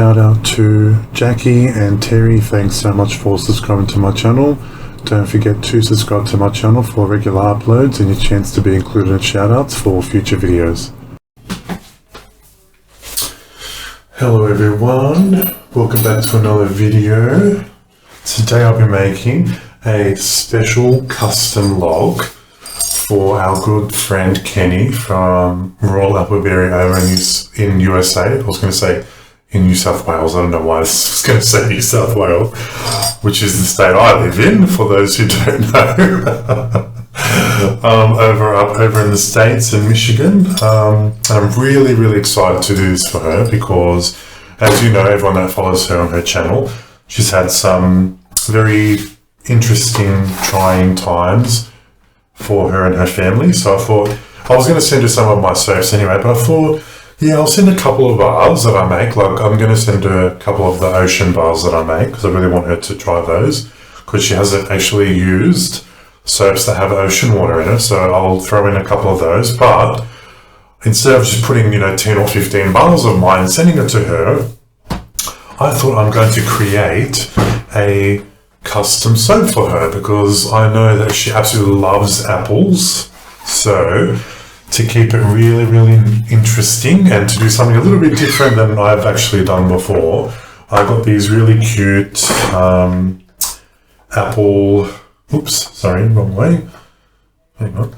shout out to Jackie and Terry. Thanks so much for subscribing to my channel. Don't forget to subscribe to my channel for regular uploads and your chance to be included in shout outs for future videos. Hello everyone, welcome back to another video. Today I'll be making a special custom log for our good friend Kenny from Royal Appleberry over in USA. I was going to say in New South Wales. I don't know why I was going to say New South Wales, which is the state I live in, for those who don't know. over in the States in Michigan. I'm really excited to do this for her because, as you know, everyone that follows her on her channel, she's had some very interesting, trying times for her and her family. So I thought, I was going to send her some of my soaps anyway, but I thought, yeah, I'll send a couple of bars that I make. Like, I'm going to send her a couple of the ocean bars that I make because I really want her to try those, because she hasn't actually used soaps that have ocean water in it. So I'll throw in a couple of those, but instead of just putting 10 or 15 bars of mine and sending it to her, I thought I'm going to create a custom soap for her because I know that she absolutely loves apples. So to keep it really interesting and to do something a little bit different than I've actually done before, I got these really cute apple, oops, sorry, wrong way, hang on,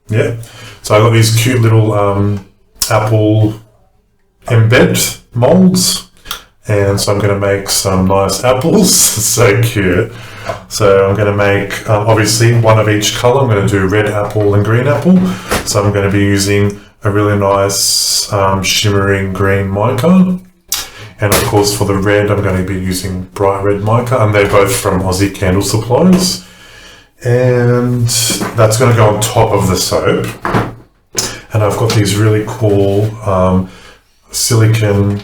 yeah, so I got these cute little apple embed molds, and so I'm going to make some nice apples. So cute. So I'm going to make obviously one of each color. I'm going to do red apple and green apple. So I'm going to be using a really nice shimmering green mica, and of course for the red I'm going to be using bright red mica, and they're both from Aussie Candle Supplies, and that's going to go on top of the soap. And I've got these really cool silicone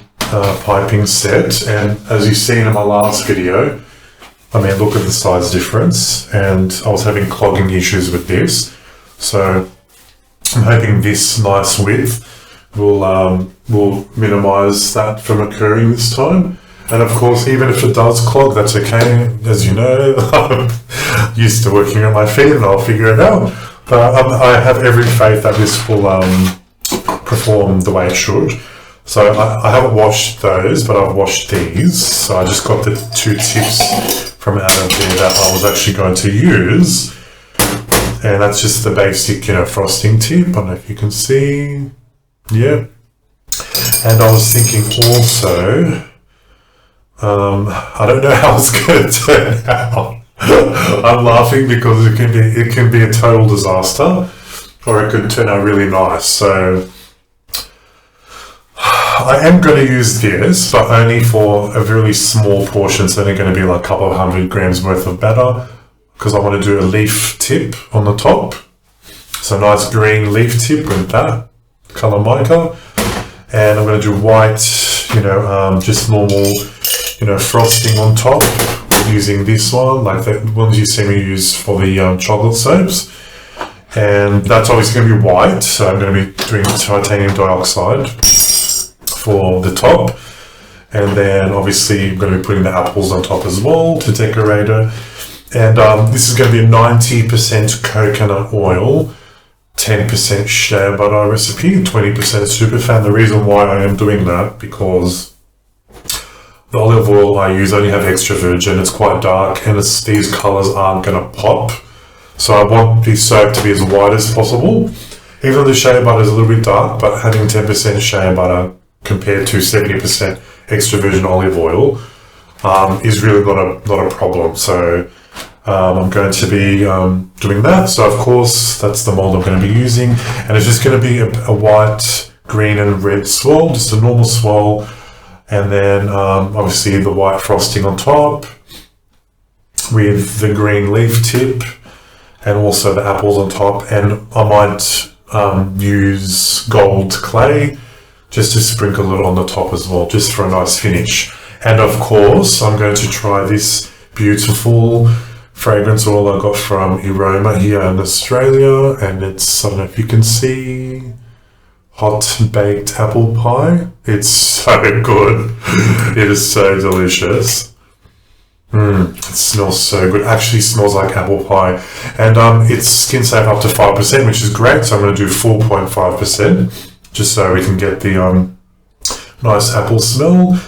piping set, and as you've seen in my last video, I mean, look at the size difference, and I was having clogging issues with this, so I'm hoping this nice width will minimize that from occurring this time. And of course, even if it does clog, that's okay. As you know, I'm used to working on my feet and I'll figure it out, but I have every faith that this will perform the way it should. So I haven't washed those, but I've washed these. So I just got the two tips from out of there that I was actually going to use. And that's just the basic, frosting tip. I don't know if you can see. Yeah. And I was thinking also, I don't know how it's going to turn out. I'm laughing because it can be a total disaster, or it could turn out really nice. So I am going to use this, but only for a really small portion. So they're going to be like a couple of 100 grams worth of batter, because I want to do a leaf tip on the top. So nice green leaf tip with that color mica. And I'm going to do white, just normal, frosting on top using this one, like the ones you see me use for the chocolate soaps. And that's obviously going to be white. So I'm going to be doing titanium dioxide for the top, and then obviously I'm going to be putting the apples on top as well to decorate it. And this is going to be a 90% coconut oil, 10% shea butter recipe, 20% superfan. The reason why I am doing that, because the olive oil I use only have extra virgin, it's quite dark, and these colors aren't going to pop. So I want this soap to be as white as possible. Even though the shea butter is a little bit dark, but having 10% shea butter compared to 70% extra virgin olive oil is really not a problem. So I'm going to be doing that. So of course that's the mold I'm going to be using, and it's just going to be a white, green and red swirl, just a normal swirl, and then obviously the white frosting on top with the green leaf tip, and also the apples on top. And I might use gold clay just to sprinkle it on the top as well, just for a nice finish. And of course, I'm going to try this beautiful fragrance oil I got from Aroma here in Australia, and it's, I don't know if you can see, hot baked apple pie. It's so good. It is so delicious. It smells so good. Actually smells like apple pie. And it's skin safe up to 5%, which is great. So I'm going to do 4.5%, just so we can get the nice apple smell.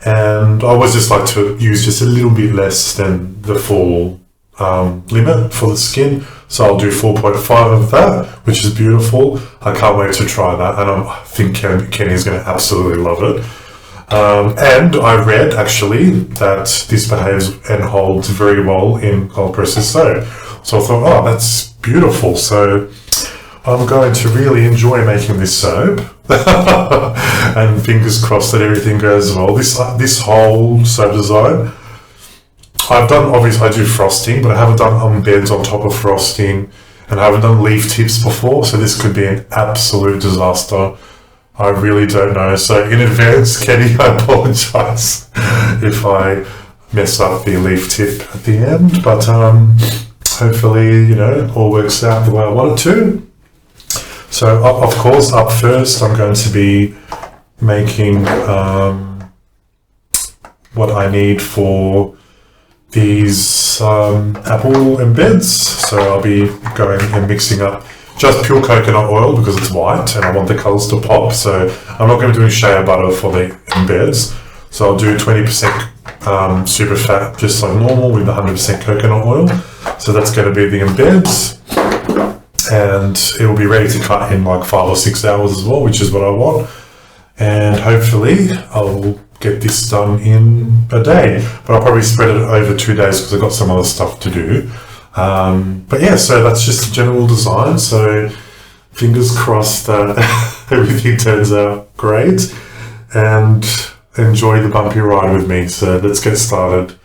And I always just like to use just a little bit less than the full limit for the skin. So I'll do 4.5 of that, which is beautiful. I can't wait to try that. And I think Kenny's going to absolutely love it. And I read actually that this behaves and holds very well in cold presses soap. So I thought, oh, that's beautiful. So I'm going to really enjoy making this soap. And fingers crossed that everything goes well. This whole soap design, I've done, obviously I do frosting, but I haven't done embeds on top of frosting, and I haven't done leaf tips before, so this could be an absolute disaster. I really don't know. So in advance, Kenny, I apologise if I mess up the leaf tip at the end, but hopefully, it all works out the way I want it to. So of course, up first, I'm going to be making what I need for these apple embeds. So I'll be going and mixing up just pure coconut oil because it's white and I want the colours to pop. So I'm not going to be doing shea butter for the embeds. So I'll do 20% super fat, just like normal, with 100% coconut oil. So that's going to be the embeds. And it will be ready to cut in like 5 or 6 hours as well, which is what I want. And hopefully I'll get this done in a day. But I'll probably spread it over 2 days because I've got some other stuff to do. But yeah, so that's just the general design. So fingers crossed that everything turns out great, and enjoy the bumpy ride with me. So let's get started.